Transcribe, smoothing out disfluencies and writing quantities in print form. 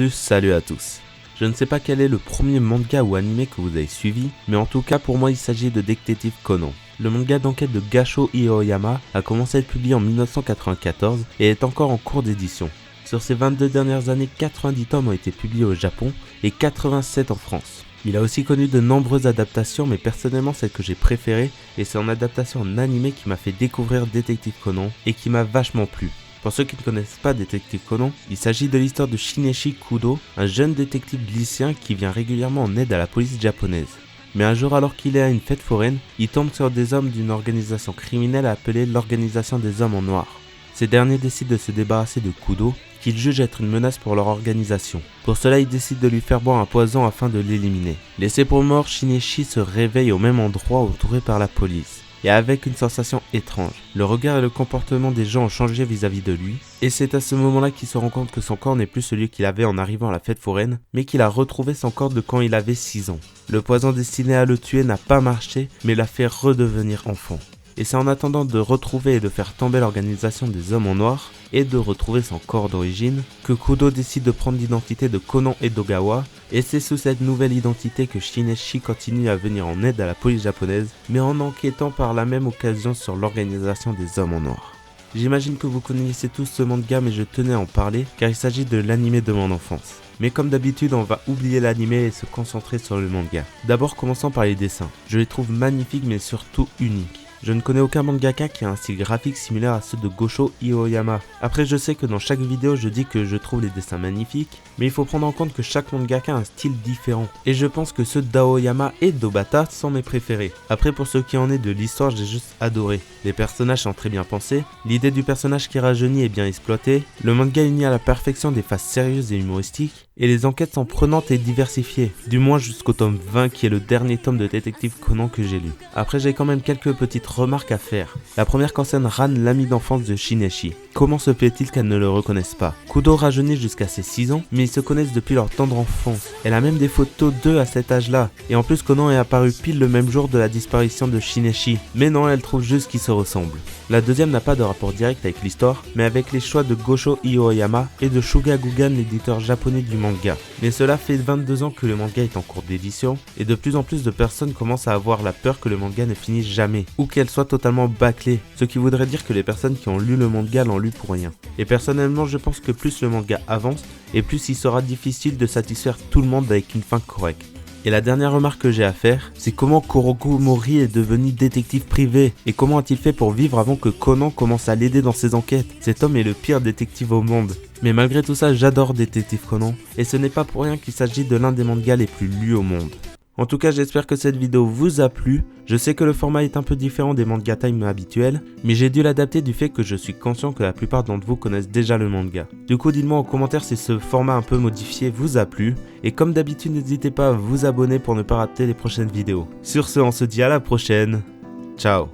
Salut à tous. Je ne sais pas quel est le premier manga ou animé que vous avez suivi, mais en tout cas pour moi il s'agit de Détective Conan. Le manga d'enquête de Gasho Aoyama a commencé à être publié en 1994 et est encore en cours d'édition. Sur ces 22 dernières années, 90 tomes ont été publiés au Japon et 87 en France. Il a aussi connu de nombreuses adaptations, mais personnellement celle que j'ai préférée est son adaptation en animé qui m'a fait découvrir Détective Conan et qui m'a vachement plu. Pour ceux qui ne connaissent pas Détective Conan, il s'agit de l'histoire de Shineshi Kudo, un jeune détective lycéen qui vient régulièrement en aide à la police japonaise. Mais un jour, alors qu'il est à une fête foraine, il tombe sur des hommes d'une organisation criminelle appelée l'Organisation des Hommes en Noir. Ces derniers décident de se débarrasser de Kudo, qu'ils jugent être une menace pour leur organisation. Pour cela, ils décident de lui faire boire un poison afin de l'éliminer. Laissé pour mort, Shineshi se réveille au même endroit entouré par la police. Et avec une sensation étrange. Le regard et le comportement des gens ont changé vis-à-vis de lui, et c'est à ce moment-là qu'il se rend compte que son corps n'est plus celui qu'il avait en arrivant à la fête foraine, mais qu'il a retrouvé son corps de quand il avait 6 ans. Le poison destiné à le tuer n'a pas marché, mais l'a fait redevenir enfant. Et c'est en attendant de retrouver et de faire tomber l'organisation des Hommes en Noir, et de retrouver son corps d'origine, que Kudo décide de prendre l'identité de Conan Edogawa, et c'est sous cette nouvelle identité que Shineshi continue à venir en aide à la police japonaise, mais en enquêtant par la même occasion sur l'organisation des Hommes en Noir. J'imagine que vous connaissez tous ce manga, mais je tenais à en parler, car il s'agit de l'animé de mon enfance. Mais comme d'habitude, on va oublier l'animé et se concentrer sur le manga. D'abord, commençons par les dessins. Je les trouve magnifiques, mais surtout uniques. Je ne connais aucun mangaka qui a un style graphique similaire à ceux de Gosho Aoyama. Après, je sais que dans chaque vidéo, je dis que je trouve les dessins magnifiques, mais il faut prendre en compte que chaque mangaka a un style différent. Et je pense que ceux d'Aoyama et d'Obata sont mes préférés. Après, pour ce qui en est de l'histoire, j'ai juste adoré. Les personnages sont très bien pensés, l'idée du personnage qui rajeunit est bien exploitée, le manga unit à la perfection des phases sérieuses et humoristiques, et les enquêtes sont prenantes et diversifiées, du moins jusqu'au tome 20 qui est le dernier tome de Détective Conan que j'ai lu. Après, j'ai quand même quelques petites remarques à faire. La première concerne Ran, l'ami d'enfance de Shineshi. Comment se fait-il qu'elle ne le reconnaisse pas? Kudo rajeunit jusqu'à ses 6 ans, mais ils se connaissent depuis leur tendre enfance. Elle a même des photos d'eux à cet âge-là, et en plus Conan est apparu pile le même jour de la disparition de Shineshi. Mais non, elle trouve juste qu'ils se ressemblent. La deuxième n'a pas de rapport direct avec l'histoire, mais avec les choix de Gosho Aoyama et de Shuga Gugan, l'éditeur japonais du manga. Mais cela fait 22 ans que le manga est en cours d'édition, et de plus en plus de personnes commencent à avoir la peur que le manga ne finisse jamais, ou qu'elle soit totalement bâclée, ce qui voudrait dire que les personnes qui ont lu le manga l'ont lu pour rien. Et personnellement, je pense que plus le manga avance, et plus il sera difficile de satisfaire tout le monde avec une fin correcte. Et la dernière remarque que j'ai à faire, c'est comment Kuroko Mori est devenu détective privé, et comment a-t-il fait pour vivre avant que Conan commence à l'aider dans ses enquêtes? Cet homme est le pire détective au monde. Mais malgré tout ça, j'adore Détective Conan, et ce n'est pas pour rien qu'il s'agit de l'un des mangas les plus lus au monde. En tout cas, j'espère que cette vidéo vous a plu. Je sais que le format est un peu différent des manga time habituels, mais j'ai dû l'adapter du fait que je suis conscient que la plupart d'entre vous connaissent déjà le manga. Du coup, dites-moi en commentaire si ce format un peu modifié vous a plu, et comme d'habitude, n'hésitez pas à vous abonner pour ne pas rater les prochaines vidéos. Sur ce, on se dit à la prochaine. Ciao.